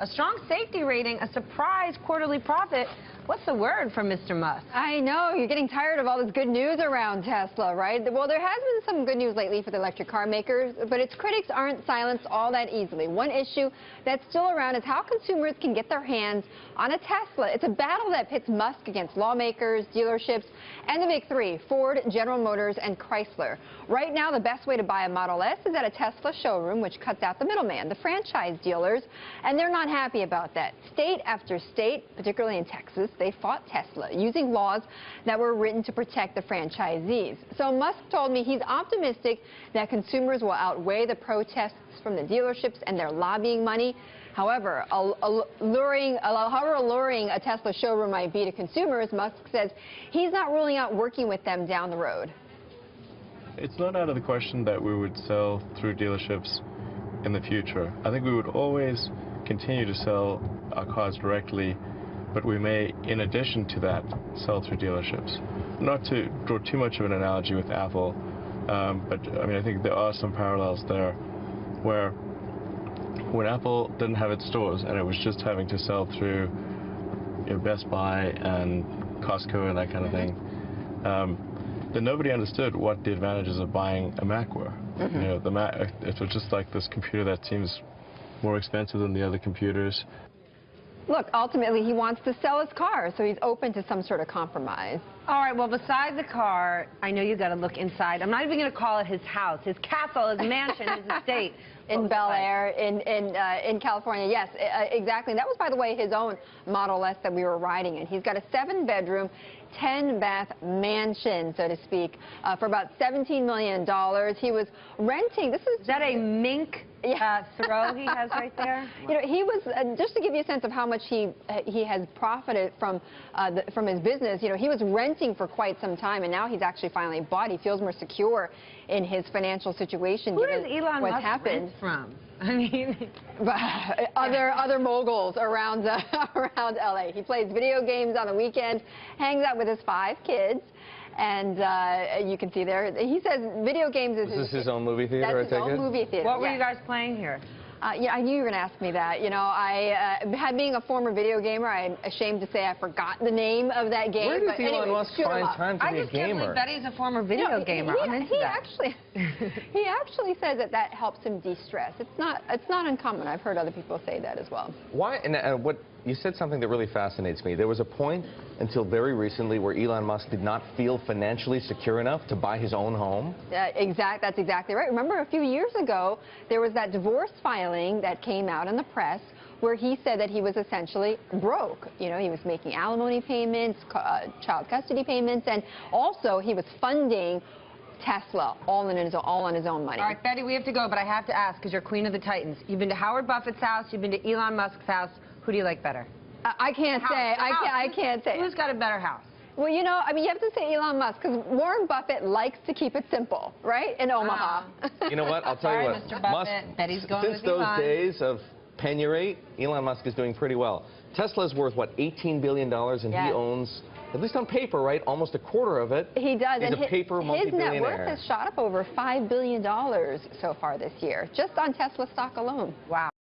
A strong safety rating, a surprise quarterly profit. What's the word from Mr. Musk? I know, you're getting tired of all this good news around Tesla, right? Well, there has been some good news lately for the electric car makers, but its critics aren't silenced all that easily. One issue that's still around is how consumers can get their hands on a Tesla. It's a battle that pits Musk against lawmakers, dealerships, and the big three, Ford, General Motors, and Chrysler. Right now, the best way to buy a Model S is at a Tesla showroom, which cuts out the middleman, the franchise dealers, and they're not happy about that. State after state, particularly in Texas, they fought Tesla using laws that were written to protect the franchisees. So Musk told me he's optimistic that consumers will outweigh the protests from the dealerships and their lobbying money. However, alluring a Tesla showroom might be to consumers, Musk says he's not ruling out working with them down the road. It's not out of the question that we would sell through dealerships in the future. I think we would always continue to sell our cars directly, but we may, in addition to that, sell through dealerships. Not to draw too much of an analogy with Apple, but I mean, I think there are some parallels there, where when Apple didn't have its stores and it was just having to sell through Best Buy and Costco and that kind of thing, then nobody understood what the advantages of buying a Mac were. You know, the Mac, it was just like this computer that seems more expensive than the other computers. Look, ultimately, he wants to sell his car, so he's open to some sort of compromise. All right, well, besides the car, I know you got to look inside. I'm not even going to call it his house, his castle, his mansion, his estate. In Bel Air, in California, yes, exactly. And that was, by the way, his own Model S that we were riding in. He's got a 7-bedroom, 10-bath mansion, so to speak, for about $17 million. He was renting. Is that a mink throw he has right there? You know, he was just to give you a sense of how much he has profited from his business. You know, he was renting for quite some time, and now he's actually finally bought. He feels more secure in his financial situation. Who does Elon Musk happened rent from? I mean, other moguls around LA. He plays video games on the weekend, hangs out with his 5 kids, and you can see there. He says video games is his own movie theater. That's his own movie theater. What were you guys playing here? Yeah, I knew you were going to ask me that. You know, being a former video gamer, I'm ashamed to say I forgot the name of that game. Where does Elon Musk find time to be a gamer? I just can't believe Betty's a former video gamer. I'm into that. He actually says that helps him de-stress. It's not uncommon. I've heard other people say that as well. Why? And what you said something that really fascinates me. There was a point until very recently where Elon Musk did not feel financially secure enough to buy his own home. That's exactly right. Remember, a few years ago, there was that divorce filing that came out in the press where he said that he was essentially broke. You know, he was making alimony payments, child custody payments, and also he was funding Tesla all on his own money. All right, Betty, we have to go, but I have to ask, because you're queen of the Titans. You've been to Howard Buffett's house. You've been to Elon Musk's house. Who do you like better? I can't say. I can't say. Who's got a better house? Well, you know, I mean, you have to say Elon Musk, because Warren Buffett likes to keep it simple, right? In Omaha. You know what? I'll tell you what. Mr. Buffett, Musk, Betty's going since with Elon. those days of penurate, Elon Musk is doing pretty well. Tesla's worth, what, $18 billion, and he owns, at least on paper, right, almost a quarter of it. He does. He's a paper multi-billionaire. His net worth has shot up over $5 billion so far this year, just on Tesla stock alone. Wow.